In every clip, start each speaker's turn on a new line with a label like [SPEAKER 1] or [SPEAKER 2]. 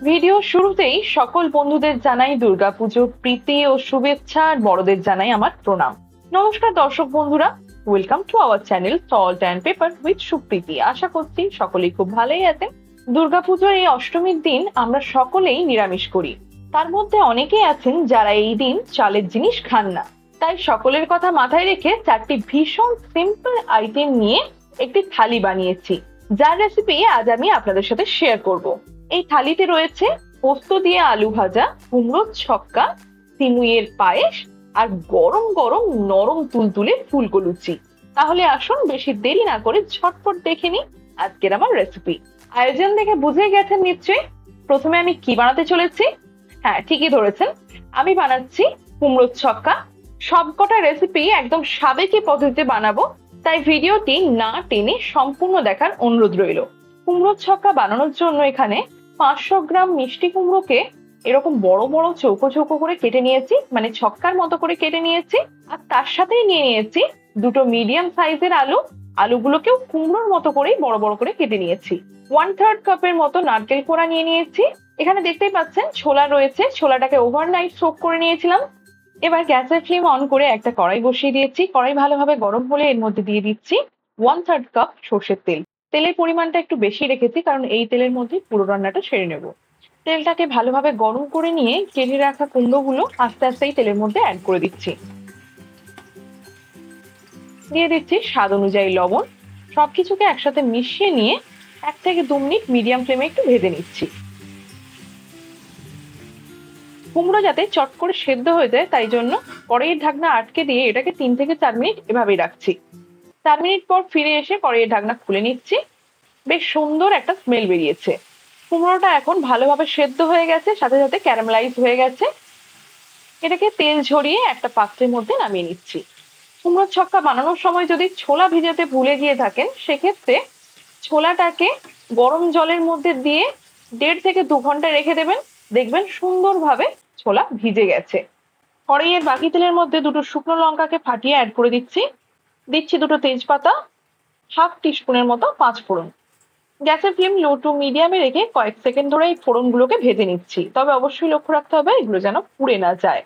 [SPEAKER 1] Video শুরুতেই সকল বন্ধুদের জানাই দুর্গাপুজোর প্রীতি ও শুভেচ্ছা, আর বড়দের জানাই আমার প্রণাম। নমস্কার দর্শক বন্ধুরা, welcome to our channel salt and pepper with Supriti. আশা করছি সকলেই খুব ভালোই আছেন। দুর্গাপুজোর এই অষ্টমীর দিন আমরা সকলেই নিরামিষ করি। তার মধ্যে অনেকেই আছেন যারা এই দিন চালের জিনিস খান না। তাই সকলের কথা মাথায় রেখে চারটি ভীষণ সিম্পল আইটেম নিয়ে একটি থালি বানিয়েছি, যার রেসিপি আজ আমি আপনাদের সাথে শেয়ার করব। এই থালিতে রয়েছে পোস্ত দিয়ে আলু ভাজা, কুমড়োর ছক্কা, সিমুইয়ের পায়েস আর গরম গরম নরম তুলতুলে ফুলকো লুচি। তাহলে আসুন বেশি দেরি না করে ঝটপট দেখে নিই আজকের আমার রেসিপি। আয়োজন দেখে বুঝে গেছেন নিশ্চয়ই প্রথমে আমি কি বানাতে চলেছি। হ্যাঁ, ঠিকই ধরেছেন, আমি বানাচ্ছি কুমড়োর ছক্কা। সবকটা রেসিপি একদম সাবেকি পদ্ধতিতে বানাবো, তাই ভিডিওটি না টেনে সম্পূর্ণ দেখার অনুরোধ রইল। কুমড়োর ছক্কা বানানোর জন্য এখানে 500 গ্রাম মিষ্টি কুমড়োকে এরকম বড় বড় চৌকো চৌকো করে কেটে নিয়েছি, মানে ছক্কার মতো করে কেটে নিয়েছি। আর তার সাথেই নিয়ে নিয়েছি দুটো মিডিয়াম সাইজের আলু। আলুগুলোকেও কুমড়োর মতো করেই বড় বড় করে কেটে নিয়েছি। 1/3 কাপের মতো নারকেল কোড়া নিয়ে নিয়েছি। এখানে দেখতেই পাচ্ছেন ছোলা রয়েছে, ছোলাটাকে ওভারনাইট সোক করে নিয়েছিলাম। এবার গ্যাসের ফ্লেম অন করে একটা কড়াই বসিয়ে দিয়েছি। কড়াই ভালোভাবে গরম হলে এর মধ্যে দিয়ে দিচ্ছি 1/3 কাপ সর্ষের তেল। তেলের পরিমাণটা একটু বেশি রেখেছি, কারণ এই তেলের মধ্যে পুরো রান্নাটা সেরে নেব। তেলটাকে ভালোভাবে গরম করে নিয়ে কেটে রাখা কুমড়োগুলো আস্তে আস্তে এই তেলের মধ্যে অ্যাড করে দিচ্ছি। দিয়ে দিচ্ছি স্বাদ অনুযায়ী লবণ। সবকিছুকে একসাথে মিশিয়ে নিয়ে 1 থেকে 2 মিনিট মিডিয়াম ফ্লেমে একটু ভেজে নিচ্ছি। কুমড়ো যাতে চট করে সেদ্ধ হয়ে যায় তাই জন্য কড়াইয়ের ঢাকনা আটকে দিয়ে এটাকে 3 থেকে 4 মিনিট এভাবেই রাখছি। 4 মিনিট পর ফিরে এসে কড়াইয়ের ঢাকনা খুলে নিচ্ছি। বেশ সুন্দর একটা স্মেল বেরিয়েছে। কুমড়োটা এখন ভালোভাবে সেদ্ধ হয়ে গেছে, সাথে সাথে ক্যারামেলাইজ হয়ে গেছে। এটাকে তেল ঝরিয়ে একটা পাত্রের মধ্যে নামিয়ে নিচ্ছি। কুমড়োর ছক্কা বানানোর সময় যদি ছোলা ভিজাতে ভুলে গিয়ে থাকেন, সেক্ষেত্রে ছোলাটাকে গরম জলের মধ্যে দিয়ে 1.5 থেকে 2 ঘন্টা রেখে দেবেন, দেখবেন সুন্দরভাবে ছোলা ভিজে গেছে। কড়াইয়ের বাকি তেলের মধ্যে দুটো শুকনো লঙ্কাকে ফাটিয়ে অ্যাড করে দিচ্ছি দুটো তেজপাতা, 1/2 টিস্পুনের মতো 5 ফোড়ন। গ্যাসের ফ্লেম লো টু মিডিয়ামে রেখে কয়েক সেকেন্ড ধরে এই ফোড়নগুলোকে ভেজে নিচ্ছি, তবে অবশ্যই লক্ষ্য রাখতে হবে এগুলো যেন পুড়ে না যায়।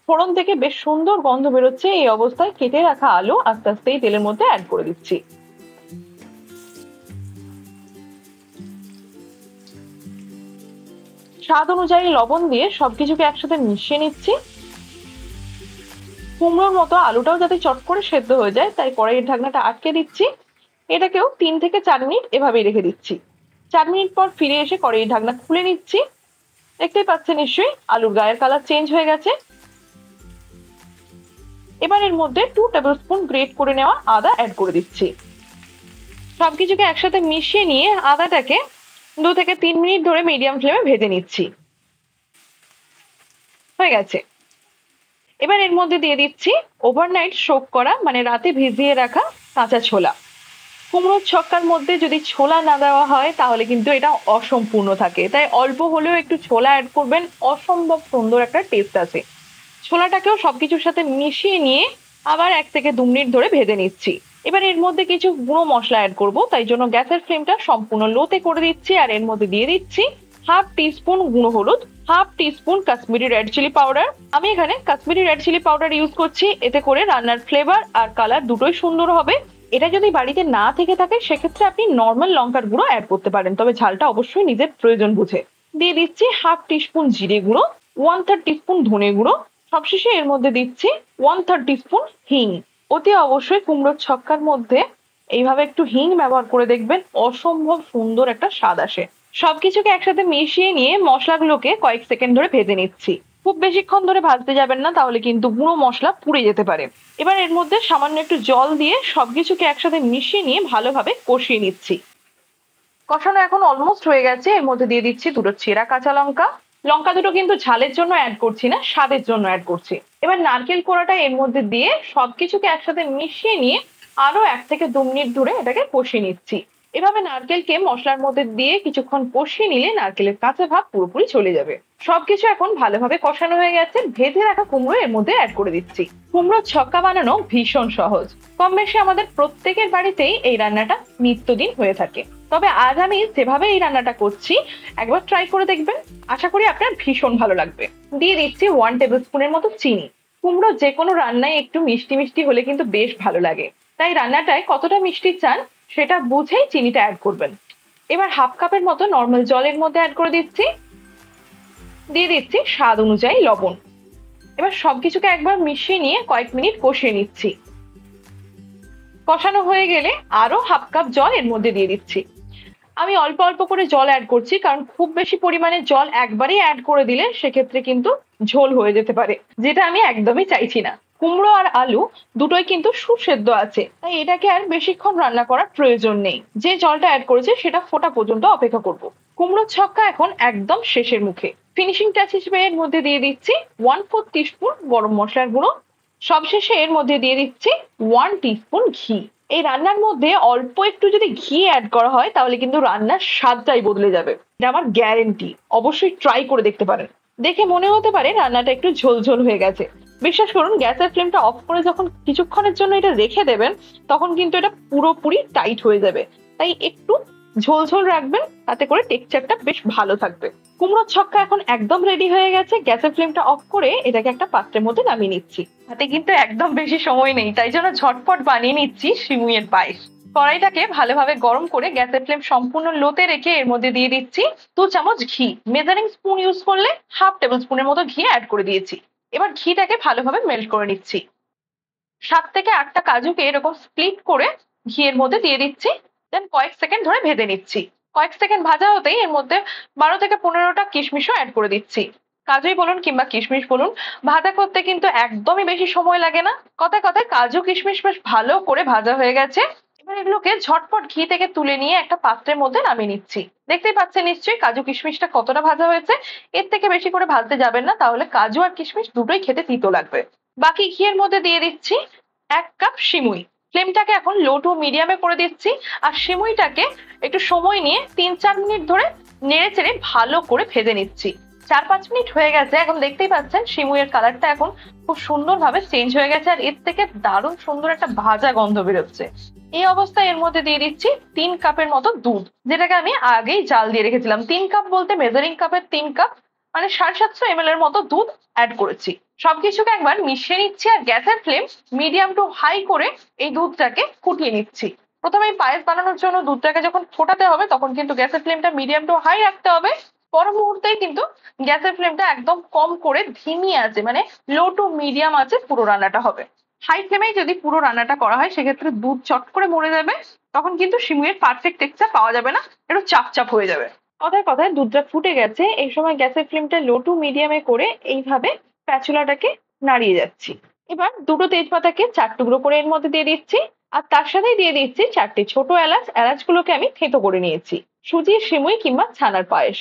[SPEAKER 1] ফোড়ন থেকে বেশ সুন্দর গন্ধ বেরোচ্ছে। এই অবস্থায় কেটে রাখা আলু আস্তে আস্তে এই তেলের মধ্যে অ্যাড করে দিচ্ছি। স্বাদ অনুযায়ী লবণ দিয়ে সবকিছুকে একসাথে মিশিয়ে নিচ্ছি। কুমড়োর মতো আলুটাও যাতে চট করে সেদ্ধ হয়ে যায় তাই কড়াইয়ের ঢাকনাটা আটকে দিচ্ছি। এটাকেও 3 থেকে 4 মিনিট এভাবেই রেখে দিচ্ছি। 4 মিনিট পর ফিরে এসে কড়াইয়ের ঢাকনা খুলে নিচ্ছি। দেখতেই পাচ্ছেন নিশ্চয়ই আলুর গায়ের কালার চেঞ্জ হয়ে গেছে। এবার এর মধ্যে 2 টেবিল স্পুন গ্রেট করে নেওয়া আদা অ্যাড করে দিচ্ছি। সবকিছুকে একসাথে মিশিয়ে নিয়ে আদাটাকে 2 থেকে 3 মিনিট ধরে মিডিয়াম ফ্লেমে ভেজে নিচ্ছি। হয়ে গেছে। এবার এর মধ্যে দিয়ে দিচ্ছি ওভারনাইট সোক করা, মানে রাতে ভিজিয়ে রাখা কাঁচা ছোলা। কুমড়োর ছক্কার মধ্যে যদি ছোলা না দেওয়া হয় তাহলে কিন্তু এটা অসম্পূর্ণ থাকে, তাই অল্প হলেও একটু ছোলা অ্যাড করবেন, অসম্ভব সুন্দর একটা টেস্ট আছে। ছোলাটাকেও সবকিছুর সাথে মিশিয়ে নিয়ে আবার 1 থেকে 2 মিনিট ধরে ভেজে নিচ্ছি। এবার এর মধ্যে কিছু গুঁড়ো মশলা অ্যাড করব, তাই জন্য গ্যাসের ফ্লেমটা সম্পূর্ণ লোতে করে দিচ্ছি। আর এর মধ্যে দিয়ে দিচ্ছি 1/2 টিস্পুন গুঁড়ো হলুদ, 1/2 teaspoon Kashmiri red chilli powder. আমি এখানে Kashmiri red chilli powder use করছি, এতে করে রান্নার ফ্লেভার আর কালার দুটোই সুন্দর হবে। এটা যদি বাড়িতে না থেকে থাকে সেক্ষেত্রে আপনি নর্মাল লঙ্কার গুঁড়ো অ্যাড করতে পারেন, তবে ঝালটা অবশ্যই নিজের প্রয়োজন বুঝে। দিয়ে দিচ্ছি 1/2 টিস্পুন জিরে গুঁড়ো, 1/3 টিস্পুন ধনে গুঁড়ো। সবশেষে এর মধ্যে দিচ্ছি 1/3 টিস্পুন হিং। অতি অবশ্যই কুমড়োর ছক্কার মধ্যে এইভাবে একটু হিং ব্যবহার করে দেখবেন, অসম্ভব সুন্দর একটা স্বাদ আসে। সবকিছুকে একসাথে মিশিয়ে নিয়ে মশলাগুলোকে কয়েক সেকেন্ড ধরে ভেজে নিচ্ছি। খুব বেশিক্ষণ ধরে ভাজতে যাবেন না, তাহলে কিন্তু গুঁড়ো মশলা পুড়ে যেতে পারে। এবার এর মধ্যে সামান্য একটু জল দিয়ে সবকিছুকে একসাথে মিশিয়ে নিয়ে ভালোভাবে কষিয়ে নিচ্ছি। কষানো এখন অলমোস্ট হয়ে গেছে। এর মধ্যে দিয়ে দিচ্ছি দুটো চেরা কাঁচা লঙ্কা। লঙ্কা দুটো কিন্তু ঝালের জন্য অ্যাড করছি না, স্বাদের জন্য অ্যাড করছি। এবার নারকেল কোড়াটা এর মধ্যে দিয়ে সবকিছুকে একসাথে মিশিয়ে নিয়ে আরো 1 থেকে 2 মিনিট ধরে এটাকে কষিয়ে নিচ্ছি। এভাবে নারকেলকে মশলার মধ্যে দিয়ে কিছুক্ষণ কষিয়ে নিলে নারকেলের কাঁচা ভাব পুরোপুরি চলে যাবে। সবকিছু এখন ভালোভাবে কষানো হয়ে গেছে। ভেজে রাখা কুমড়ো এর মধ্যে অ্যাড করে দিচ্ছি। কুমড়োর ছক্কা বানানো ভীষণ সহজ, কম বেশি আমাদের প্রত্যেকের বাড়িতেই এই রান্নাটা নিত্যদিন হয়ে থাকে। তবে আজ আমি যেভাবে এই রান্নাটা করছি একবার ট্রাই করে দেখবেন, আশা করি আপনার ভীষণ ভালো লাগবে। দিয়ে দিচ্ছি 1 টেবিল স্পুনের মতো চিনি। কুমড়ো যে কোনো রান্নায় একটু মিষ্টি মিষ্টি হলে কিন্তু বেশ ভালো লাগে, তাই রান্নাটায় কতটা মিষ্টি চান সেটা বুঝেই চিনিটা অ্যাড করবেন। এবার হাফ কাপের মতো নর্মাল জলের মধ্যে অ্যাড করে দিচ্ছি। দিয়ে দিচ্ছি স্বাদ অনুযায়ী লবণ। এবার সবকিছুকে একবার মিশিয়ে নিয়ে কয়েক মিনিট কষিয়ে নিচ্ছি। কষানো হয়ে গেলে আরো হাফ কাপ জল এর মধ্যে দিয়ে দিচ্ছি। আমি অল্প অল্প করে জল অ্যাড করছি, কারণ খুব বেশি পরিমাণে জল একবারেই অ্যাড করে দিলে সেক্ষেত্রে কিন্তু ঝোল হয়ে যেতে পারে, যেটা আমি একদমই চাইছি না। কুমড়ো আর আলু দুটোই কিন্তু সুসেদ্ধ আছে, তাই এটাকে আর বেশিক্ষণ রান্না করার প্রয়োজন নেই। যে জলটা অ্যাড করেছে সেটা ফোটা পর্যন্ত অপেক্ষা করব। কুমড়োর ছক্কা এখন একদম শেষের মুখে। ফিনিশিং টাচ হিসেবে এর মধ্যে দিয়ে দিচ্ছি 1/4 টিস্পুন গরম মশলার গুঁড়ো। সবশেষে এর মধ্যে দিয়ে দিচ্ছি 1 টিস্পুন ঘি। এই রান্নার মধ্যে অল্প একটু যদি ঘি অ্যাড করা হয় তাহলে কিন্তু রান্নার স্বাদটাই বদলে যাবে, এটা আমার গ্যারেন্টি। অবশ্যই ট্রাই করে দেখতে পারেন। দেখে মনে হতে পারে রান্নাটা একটু ঝোলঝোল হয়ে গেছে। বিশ্বাস করুন, গ্যাসের ফ্লেমটা অফ করে যখন কিছুক্ষণের জন্য এটা রেখে দেবেন তখন কিন্তু এটা পুরোপুরি টাইট হয়ে যাবে। তাই একটু ঝোলঝোল রাখবেন, তাতে করে টেক্সচারটা বেশ ভালো থাকবে। কুমড়োর ছক্কা এখন একদম রেডি হয়ে গেছে। গ্যাসের ফ্লেমটা অফ করে এটাকে একটা পাত্রের মধ্যে নামিয়ে নিচ্ছি। হাতে কিন্তু একদম বেশি সময় নেই, তাই জন্য ঝটপট বানিয়ে নিচ্ছি সিমুইয়ের পায়েস। কড়াইটাকে ভালোভাবে গরম করে গ্যাসের ফ্লেম সম্পূর্ণ লোতে রেখে এর মধ্যে দিয়ে দিচ্ছি 2 চামচ ঘি। মেজারিং স্পুন ইউজ করলে হাফ টেবিল স্পুনের মতো ঘি অ্যাড করে দিয়েছি। এবার ঘিটাকে ভালোভাবে মেল্ট করে নিচ্ছি। 7 থেকে 8টা কাজুকে এরকম স্প্লিট করে ঘিয়ের মধ্যে দিয়ে দিচ্ছি। দেন কয়েক সেকেন্ড ধরে ভেজে নিচ্ছি। কয়েক সেকেন্ড ভাজা হতেই এর মধ্যে 12 থেকে 15টা কিশমিশও অ্যাড করে দিচ্ছি। কাজুই বলুন কিংবা কিশমিশ বলুন, ভাজা করতে কিন্তু একদমই বেশি সময় লাগে না। কথায় কথায় কাজু কিশমিশ বেশ ভালো করে ভাজা হয়ে গেছে। এবার এগুলোকে ঝটপট ঘি থেকে তুলে নিয়ে একটা পাত্রের মধ্যে নামিয়ে নিচ্ছি। দেখতেই পাচ্ছেন নিশ্চয়ই কাজু কিশমিশটা কতটা ভাজা হয়েছে। এর থেকে বেশি করে ভাজতে যাবেন না, তাহলে কাজু আর কিশমিশ দুটোই খেতে তিতো লাগবে। বাকি ঘিয়ের মধ্যে দিয়ে দিচ্ছি 1 কাপ সিমুই। ফ্লেমটাকে এখন লো টু মিডিয়ামে করে দিচ্ছি। আর সিমুইটাকে একটু সময় নিয়ে 3-4 মিনিট ধরে নেড়ে চেড়ে ভালো করে ভেজে নিচ্ছি। 4-5 মিনিট হয়ে গেছে। এখন দেখতেই পাচ্ছেন সিমুইয়ের কালারটা এখন খুব সুন্দরভাবে চেঞ্জ হয়ে গেছে, আর এর থেকে দারুণ সুন্দর একটা ভাজা গন্ধ বেরোচ্ছে। এই অবস্থায় এর মধ্যে দিয়ে দিচ্ছি 3 কাপের মতো দুধ, যেটাকে আমি আগেই জাল দিয়ে রেখেছিলাম। 3 কাপ বলতে মেজারিং কাপের 3 কাপ, মানে 750 ml এর মতো দুধ অ্যাড করেছি। সবকিছুকে একবার মিশিয়ে নিচ্ছি আর গ্যাসের ফ্লেম মিডিয়াম টু হাই করে এই দুধটাকে ফুটিয়ে নিচ্ছি। প্রথমে এই পায়েস বানানোর জন্য দুধটাকে যখন ফোটাতে হবে তখন কিন্তু গ্যাসের ফ্লেমটা মিডিয়াম টু হাই রাখতে হবে। পর মুহূর্তেই কিন্তু গ্যাসের ফ্লেমটা একদম কম করে ধিমি আছে, মানে লো টু মিডিয়াম আছে পুরো রান্নাটা হবে। হাই ফ্লেমেই যদি পুরো রান্নাটা করা হয় সেক্ষেত্রে দুধ চট করে মরে যাবে, তখন কিন্তু সিমুইয়ের পারফেক্ট টেক্সচার পাওয়া যাবে না, একটু চাপ চাপ হয়ে যাবে। কথায় কথায় দুধটা ফুটে গেছে। এই সময় গ্যাসের ফ্লেমটা লো টু মিডিয়ামে করে এইভাবে স্প্যাচুলাটাকে নাড়িয়ে যাচ্ছি। এবার দুটো তেজপাতাকে 4 টুকরো করে এর মধ্যে দিয়ে দিচ্ছি। আর তার সাথেই দিয়ে দিচ্ছি 4টে ছোট এলাচ। এলাচগুলোকে আমি থেঁতো করে নিয়েছি। সুজির সিমুই কিংবা ছানার পায়েস,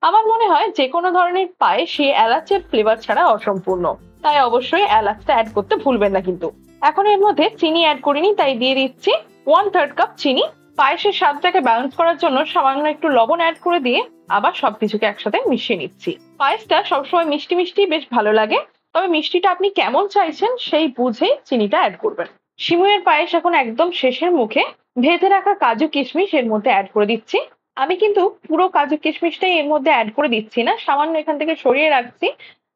[SPEAKER 1] আমার মনে হয় যে কোনো ধরনের পায়েসই এলাচের ফ্লেভার ছাড়া অসম্পূর্ণ, তাই অবশ্যই এলাচটা অ্যাড করতে ভুলবেন না কিন্তু। এখন এর মধ্যে চিনি অ্যাড করিনি, তাই দিয়ে দিচ্ছি 1/3 কাপ চিনি। পায়েসের স্বাদটাকে ব্যালেন্স করার জন্য সামান্য একটু লবণ অ্যাড করে দিয়ে আবার সবকিছুকে একসাথে মিশিয়ে নিচ্ছি। পায়েসটা সবসময় মিষ্টি মিষ্টি বেশ ভালো লাগে, তবে মিষ্টিটা আপনি কেমন চাইছেন সেই বুঝেই চিনিটা অ্যাড করবেন। সিমুইয়ের পায়েস এখন একদম শেষের মুখে। ভেজে রাখা কাজু কিশমিশ এর মধ্যে অ্যাড করে দিচ্ছি। আমি কিন্তু পুরো কাজু কিশমিশটাই এর মধ্যে অ্যাড করে দিচ্ছি না, সামান্য এখান থেকে সরিয়ে রাখছি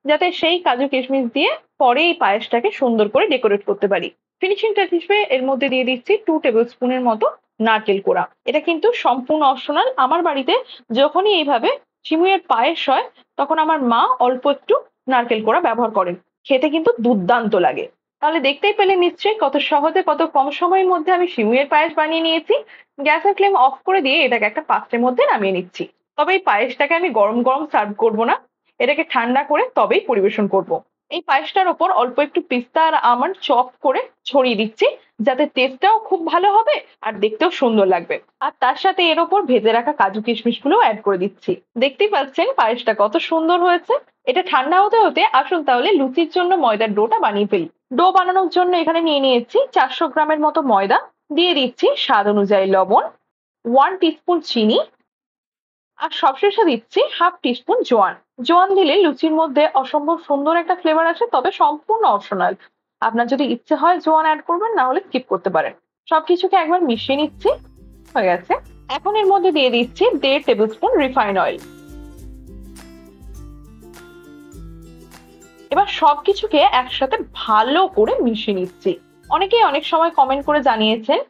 [SPEAKER 1] যাতে সেই কাজু কিশমিশ দিয়ে পরে এই পায়েসটাকে সুন্দর করে ডেকোরেট করতে পারি। ফিনিশিং টাচ হিসেবে এর মধ্যে দিয়ে দিচ্ছি 2 টেবিল স্পুনের মতো নারকেল কোড়া। এটা কিন্তু সম্পূর্ণ অপশনাল। আমার বাড়িতে যখনই এইভাবে সিমুইয়ের পায়েস হয় তখন আমার মা অল্প একটু নারকেল কোড়া ব্যবহার করেন, খেতে কিন্তু দুর্দান্ত লাগে। তাহলে দেখতেই পেলে নিশ্চয়ই কত সহজে কত কম সময়ের মধ্যে আমি সিমুইয়ের পায়েস বানিয়ে নিয়েছি। গ্যাসের ফ্লেম অফ করে দিয়ে এটাকে একটা পাত্রের মধ্যে নামিয়ে নিচ্ছি। তবে এই পায়েসটাকে আমি গরম গরম সার্ভ করব না, এটাকে ঠান্ডা করে তবেই পরিবেশন করব। এই পায়েসটার ওপর অল্প একটু পিস্তা আর আমন্ড চপ করে ছড়িয়ে দিচ্ছি, যাতে টেস্টটাও খুব ভালো হবে আর দেখতেও সুন্দর লাগবে। আর তার সাথে এর ওপর ভেজে রাখা কাজু কিশমিশ গুলো অ্যাড করে দিচ্ছি। দেখতেই পাচ্ছেন পায়েসটা কত সুন্দর হয়েছে। এটা ঠান্ডা হতে হতে আসুন তাহলে লুচির জন্য ময়দার ডোটা বানিয়ে ফেলি। ডো বানানোর জন্য এখানে নিয়ে নিয়েছি 400 গ্রামের মতো ময়দা। দিয়ে দিচ্ছি স্বাদ অনুযায়ী লবণ, 1 টিস্পুন চিনি, আর সবশেষে দিচ্ছি হাফ টিস্পুন জোয়ান। জোয়ান দিলে লুচির মধ্যে অসম্ভব সুন্দর একটা ফ্লেভার আসে, তবে সম্পূর্ণ অপশনাল। আপনার যদি ইচ্ছে হয় জোয়ান অ্যাড করবেন, না হলে স্কিপ করতে পারেন। সবকিছুকে একবার মিশিয়ে নিচ্ছি। হয়ে গেছে। এখন এর মধ্যে দিয়ে দিচ্ছি 1.5 টেবিল স্পুন রিফাইন অয়েল। এবার সবকিছুকে একসাথে ভালো করে মিশিয়ে নিচ্ছি। অনেকেই অনেক সময় কমেন্ট করে জানিয়েছেন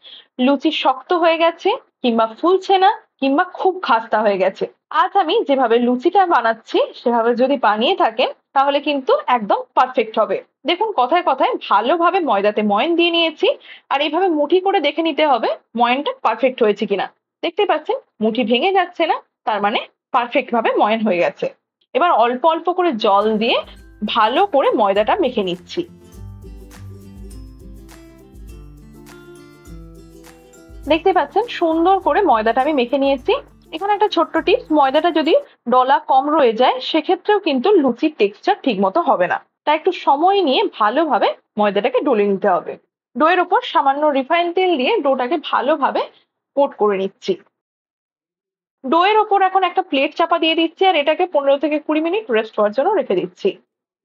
[SPEAKER 1] লুচি শক্ত হয়ে গেছে, কিংবা ফুলছে না, কিংবা খুব খাস্তা হয়ে গেছে। আজ আমি যেভাবে লুচিটা বানাচ্ছি সেভাবে যদি বানিয়ে থাকেন তাহলে কিন্তু একদম পারফেক্ট হবে। দেখুন কথায় কথায় ভালোভাবে ময়দাতে ময়ন দিয়ে নিয়েছি, আর এইভাবে মুঠি করে দেখে নিতে হবে ময়নটা পারফেক্ট হয়েছে কিনা। দেখতে পাচ্ছেন মুঠি ভেঙে যাচ্ছে না, তার মানে পারফেক্ট ভাবে ময়ন হয়ে গেছে। এবার অল্প অল্প করে জল দিয়ে ভালো করে ময়দাটা মেখে নিচ্ছি। দেখতে পাচ্ছেন সুন্দর করে ময়দাটা আমি মেখে নিয়েছি। এখানে একটা ছোট্ট টিপস, ময়দাটা যদি ডলা কম রয়ে যায় সেক্ষেত্রেও কিন্তু লুচির টেক্সচার ঠিক মতো হবে না, তাই একটু সময় নিয়ে ভালোভাবে ময়দাটাকে ডলে নিতে হবে। ডোয়ের ওপর সামান্য রিফাইন তেল দিয়ে ডোটাকে ভালোভাবে কোট করে নিচ্ছি। ডোয়ের ওপর এখন একটা প্লেট চাপা দিয়ে দিচ্ছি, আর এটাকে 15 থেকে 20 মিনিট রেস্ট হওয়ার জন্য রেখে দিচ্ছি।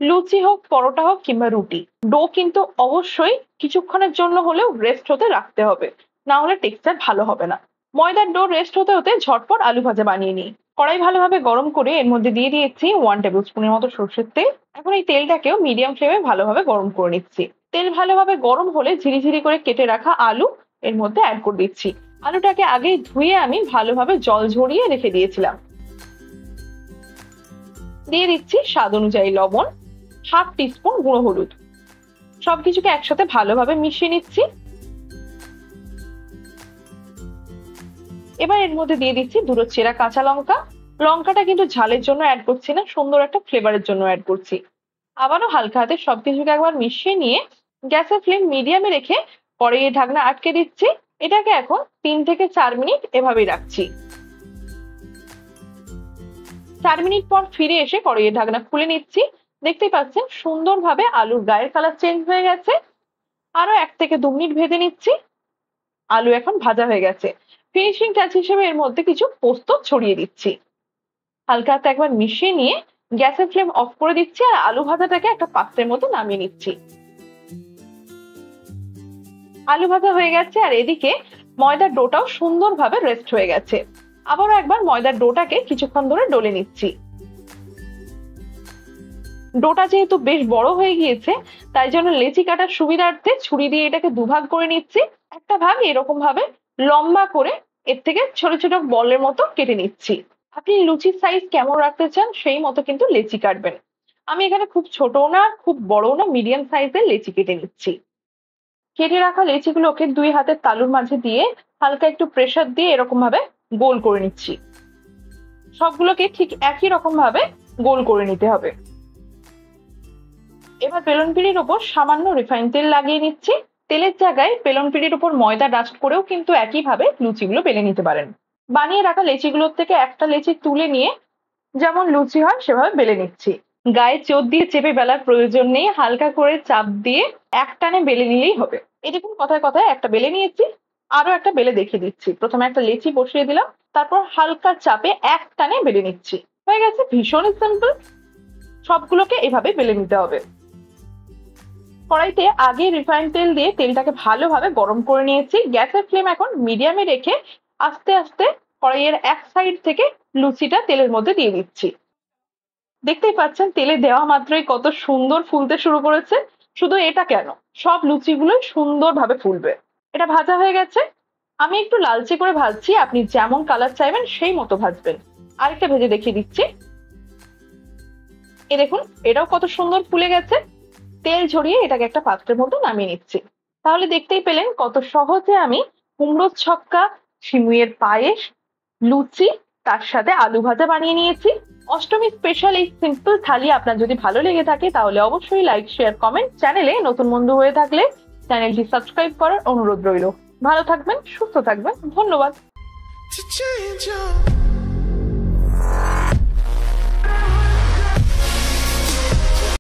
[SPEAKER 1] লুচি হোক, পরোটা হোক কিংবা রুটি, ডো কিন্তু অবশ্যই কিছুক্ষণের জন্য হলেও রেস্ট হতে রাখতে হবে, না হলে টেক্সচার ভালো হবে না। ময়দার ডো রেস্ট হতে হতে ঝটপট আলু ভাজা বানিয়ে নিই। কড়াই ভালোভাবে গরম করে এর মধ্যে দিয়ে দিয়েছি 1 টেবিল স্পুনের মতো সর্ষের তেল। এখন এই তেলটাকেও মিডিয়াম ফ্লেমে ভালোভাবে গরম করে নিচ্ছি। তেল ভালোভাবে গরম হলে ঝিরিঝিরি করে কেটে রাখা আলু এর মধ্যে অ্যাড করে দিচ্ছি। আলুটাকে আগেই ধুয়ে আমি ভালোভাবে জল ঝরিয়ে রেখে দিয়েছিলাম। দিয়ে দিচ্ছি স্বাদ অনুযায়ী লবণ, 1/2 টিস্পুন গুঁড়ো হলুদ। সবকিছুকে একসাথে ভালোভাবে মিশিয়ে নিচ্ছি। এবার এর মধ্যে দিয়ে দিচ্ছি 2 চেরা কাঁচা লঙ্কা। লঙ্কাটা কিন্তু ঝালের জন্য অ্যাড করছি না, সুন্দর একটা ফ্লেভারের জন্য অ্যাড করছি। আবারও হালকা হাতে সবকিছুকে একবার মিশিয়ে নিয়ে গ্যাসের ফ্লেম মিডিয়ামে রেখে কড়াইয়ের ঢাকনা আটকে দিচ্ছি। এটাকে এখন 3 থেকে 4 মিনিট এভাবেই রাখছি। 4 মিনিট পর ফিরে এসে কড়াইয়ের ঢাকনা খুলে নিচ্ছি। দেখতেই পাচ্ছেন সুন্দরভাবে আলুর গায়ের কালার চেঞ্জ হয়ে গেছে। আরো 1 থেকে 2 মিনিট ভেজে নিচ্ছি। আলু এখন ভাজা হয়ে গেছে। ফিনিশিং টাচ হিসেবে এর মধ্যে কিছু পোস্ত ছড়িয়ে দিচ্ছি। হালকা হাতে একবার মিশিয়ে নিয়ে গ্যাসের ফ্লেম অফ করে দিচ্ছি, আর আলু ভাজাটাকে একটা পাত্রের মতো নামিয়ে নিচ্ছি। আলু ভাজা হয়ে গেছে, আর এদিকে ময়দার ডোটাও সুন্দরভাবে রেস্ট হয়ে গেছে। আবারও একবার ময়দার ডোটাকে কিছুক্ষণ ধরে ডলে নিচ্ছি। ডোটা যেহেতু বেশ বড় হয়ে গিয়েছে, তাই জন্য লেচি কাটার সুবিধার্থে ছুরি দিয়ে এটাকে দুভাগ করে নিচ্ছি। একটা ভাগ এরকম ভাবে লম্বা করে এর থেকে ছোট ছোট বলের মতো কেটে নিচ্ছি। আপনি লুচির সাইজ কেমন রাখতে চান সেই মতো কিন্তু লেচি কাটবেন। আমি এখানে খুব ছোট না খুব বড় না মিডিয়াম সাইজের লেচি কেটে নিচ্ছি। কেটে রাখা লেচিগুলোকে 2 হাতের তালুর মাঝে দিয়ে হালকা একটু প্রেসার দিয়ে এরকম ভাবে গোল করে নিচ্ছি। সবগুলোকে ঠিক একই রকম ভাবে গোল করে নিতে হবে। এবার বেলন পিঁড়ির ওপর সামান্য রিফাইন তেল লাগিয়ে নিচ্ছি। তেলের জায়গায় বেলন পিঁড়ির ওপর ময়দা ডাস্ট করেও কিন্তু একইভাবে লুচিগুলো বেলে নিতে পারেন। বানিয়ে রাখা লেচিগুলোর থেকে একটা লেচি তুলে নিয়ে যেমন লুচি হয় সেভাবে বেলে নিচ্ছি। গায়ে চোট দিয়ে চেপে বেলার প্রয়োজন নেই, হালকা করে চাপ দিয়ে একটানে বেলে নিলেই হবে। এই দেখুন কথায় কথায় একটা বেলে নিয়েছি, আরো একটা বেলে দেখিয়ে দিচ্ছি। প্রথমে একটা লেচি বসিয়ে দিলাম, তারপর হালকা চাপে একটানে বেলে নিচ্ছি। হয়ে গেছে, ভীষণই সিম্পল। সবগুলোকে এভাবে বেলে নিতে হবে। কড়াইতে আগে রিফাইন তেল দিয়ে তেলটাকে ভালোভাবে গরম করে নিয়েছি। গ্যাসের ফ্লেম এখন মিডিয়ামে রেখে আস্তে আস্তে কড়াইয়ের এক সাইড থেকে লুচিটা তেলের মধ্যে দিয়ে দিচ্ছি। দেখতেই পাচ্ছেন তেলে দেওয়া মাত্রই কত সুন্দর ফুলতে শুরু করেছে। শুধু এটা কেন, সব লুচিগুলোই সুন্দরভাবে ফুলবে। এটা ভাজা হয়ে গেছে। আমি একটু লালচে করে ভাজছি, আপনি যেমন কালার চাইবেন সেই মতো ভাজবেন। আরেকটা ভেজে দেখিয়ে দিচ্ছি। এ দেখুন এটাও কত সুন্দর ফুলে গেছে। তেল ঝরিয়ে এটাকে একটা পাত্রের মধ্যে নামিয়ে নিচ্ছি। তাহলে দেখতেই পেলেন কত সহজে আমি কুমড়োর ছক্কা, সিমুইয়ের পায়েস, লুচি তার সাথে আলু ভাজা বানিয়ে নিয়েছি। অষ্টমী স্পেশাল এই সিম্পল থালি আপনার যদি ভালো লেগে থাকে তাহলে অবশ্যই লাইক, শেয়ার, কমেন্ট। চ্যানেলে নতুন বন্ধু হয়ে থাকলে চ্যানেলটি সাবস্ক্রাইব করার অনুরোধ রইল। ভালো থাকবেন, সুস্থ থাকবেন। ধন্যবাদ।